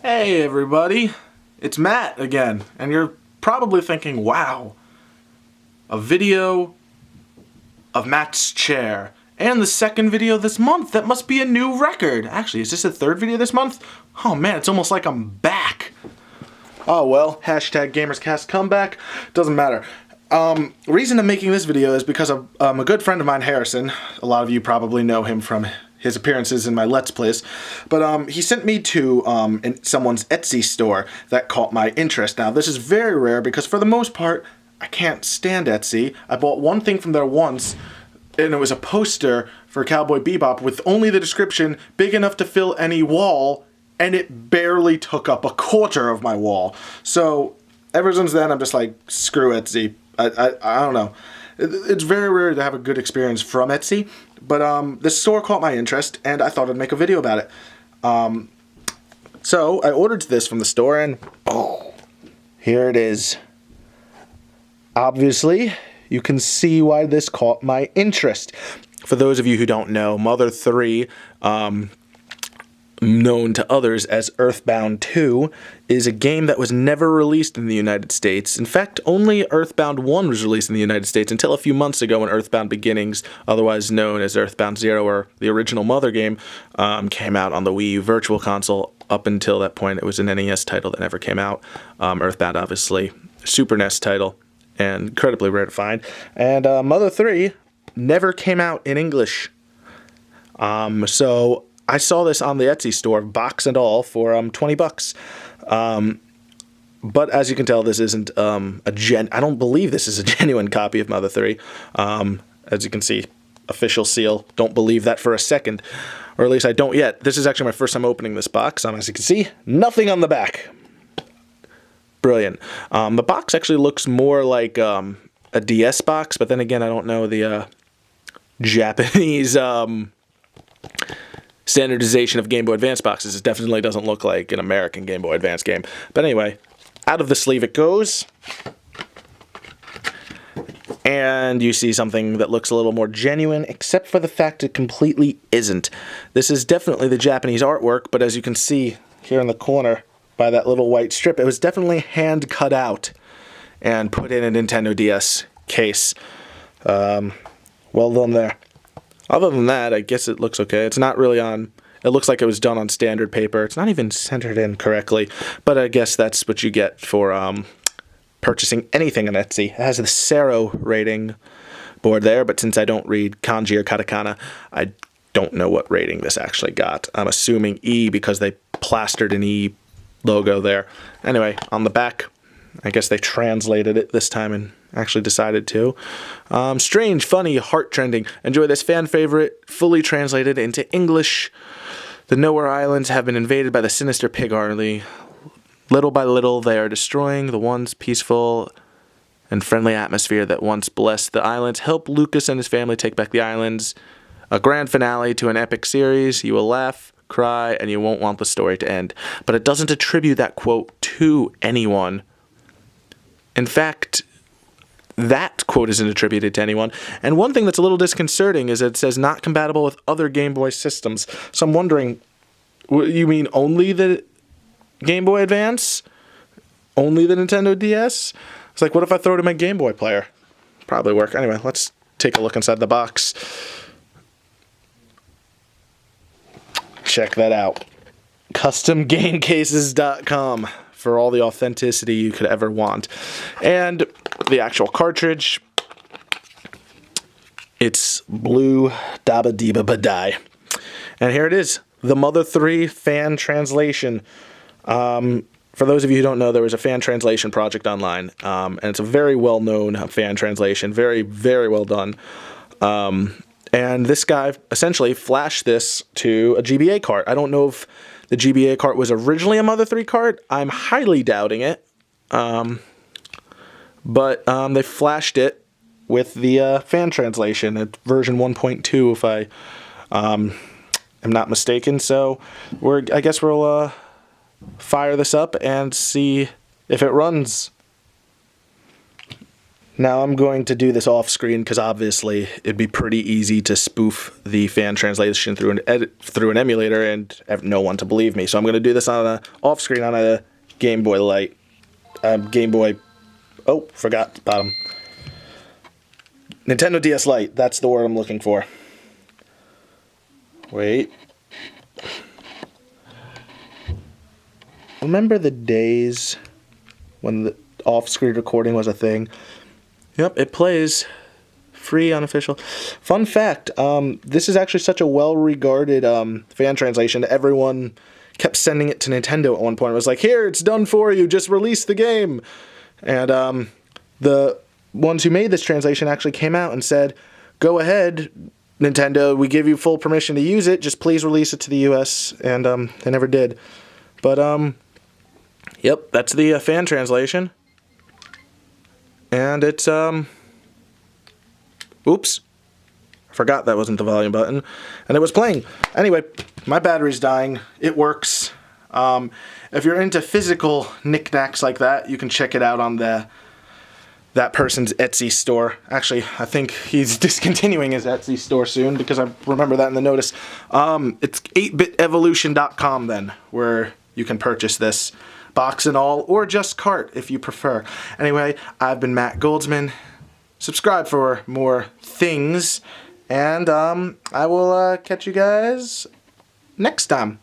Hey everybody, it's Matt again, and you're probably thinking, wow, a video of Matt's chair, and the second video this month. That must be a new record. Actually, is this the third video this month? Oh man, it's almost like I'm back. Oh well, hashtag GamersCast comeback, doesn't matter. Reason I'm making this video is because of a good friend of mine, Harrison. A lot of you probably know him from his appearances in my Let's Plays, but he sent me to someone's Etsy store that caught my interest. Now, this is very rare because for the most part, I can't stand Etsy. I bought one thing from there once, and it was a poster for Cowboy Bebop with only the description, big enough to fill any wall, and it barely took up a quarter of my wall. So, ever since then, I'm just like, screw Etsy. I don't know. It's very rare to have a good experience from Etsy, but this store caught my interest, and I thought I'd make a video about it. So I ordered this from the store, and oh, here it is. Obviously, you can see why this caught my interest. For those of you who don't know, Mother 3, known to others as Earthbound 2, is a game that was never released in the United States. In fact, only Earthbound 1 was released in the United States until a few months ago when Earthbound Beginnings, otherwise known as Earthbound 0, or the original Mother game, came out on the Wii U Virtual Console. Up until that point, it was an NES title that never came out. Earthbound, obviously, Super NES title, and incredibly rare to find. And Mother 3 never came out in English. So I saw this on the Etsy store, box and all, for $20. But as you can tell, this isn't I don't believe this is a genuine copy of Mother 3. As you can see, official seal. Don't believe that for a second, or at least I don't yet. This is actually my first time opening this box. As you can see, nothing on the back. Brilliant. The box actually looks more like a DS box, but then again, I don't know the Japanese standardization of Game Boy Advance boxes. It definitely doesn't look like an American Game Boy Advance game. But anyway, out of the sleeve it goes. And you see something that looks a little more genuine, except for the fact it completely isn't. This is definitely the Japanese artwork, but as you can see here in the corner by that little white strip, it was definitely hand cut out and put in a Nintendo DS case. Well done there. Other than that, I guess it looks okay. It's not really on... It looks like it was done on standard paper. It's not even centered in correctly, but I guess that's what you get for purchasing anything on Etsy. It has the Sero rating board there, but since I don't read kanji or katakana, I don't know what rating this actually got. I'm assuming E because they plastered an E logo there. Anyway, on the back, I guess they translated it this time and actually decided to. Strange, funny, heart-trending. Enjoy this fan favorite, fully translated into English. The Nowhere Islands have been invaded by the sinister pig army. Little by little, they are destroying the once peaceful and friendly atmosphere that once blessed the islands. Help Lucas and his family take back the islands. A grand finale to an epic series. You will laugh, cry, and you won't want the story to end. But it doesn't attribute that quote to anyone. In fact, that quote isn't attributed to anyone. And one thing that's a little disconcerting is it says not compatible with other Game Boy systems. So I'm wondering, you mean only the Game Boy Advance? Only the Nintendo DS? It's like, what if I throw it in my Game Boy player? Probably work. Anyway, let's take a look inside the box. Check that out. CustomGameCases.com for all the authenticity you could ever want. And the actual cartridge, it's blue Dabba Deba Badai. And here it is, the Mother 3 fan translation. For those of you who don't know, there was a fan translation project online, and it's a very well-known fan translation, very, very well done. And this guy essentially flashed this to a GBA cart. I don't know if the GBA cart was originally a Mother 3 cart. I'm highly doubting it. But they flashed it with the fan translation at version 1.2, if I am not mistaken. So I guess we'll fire this up and see if it runs. Now I'm going to do this off screen because obviously it'd be pretty easy to spoof the fan translation through an emulator and have no one to believe me. So I'm going to do this on a off screen on a Game Boy Light, Game Boy. Oh, forgot the bottom. Nintendo DS Lite. That's the word I'm looking for. Wait. Remember the days when the off-screen recording was a thing? Yep, it plays. Free, unofficial. Fun fact, this is actually such a well-regarded fan translation. Everyone kept sending it to Nintendo at one point. It was like, here, it's done for you, just release the game. And the ones who made this translation actually came out and said, go ahead, Nintendo, we give you full permission to use it, just please release it to the US. And they never did. But, yep, that's the fan translation. And it's, oops. I forgot that wasn't the volume button. And it was playing. Anyway, my battery's dying. It works. If you're into physical knickknacks like that, you can check it out on that person's Etsy store. Actually, I think he's discontinuing his Etsy store soon because I remember that in the notice. It's 8bitevolution.com then, where you can purchase this box and all, or just cart if you prefer. Anyway, I've been Matt Goldsman. Subscribe for more things, and I will catch you guys next time.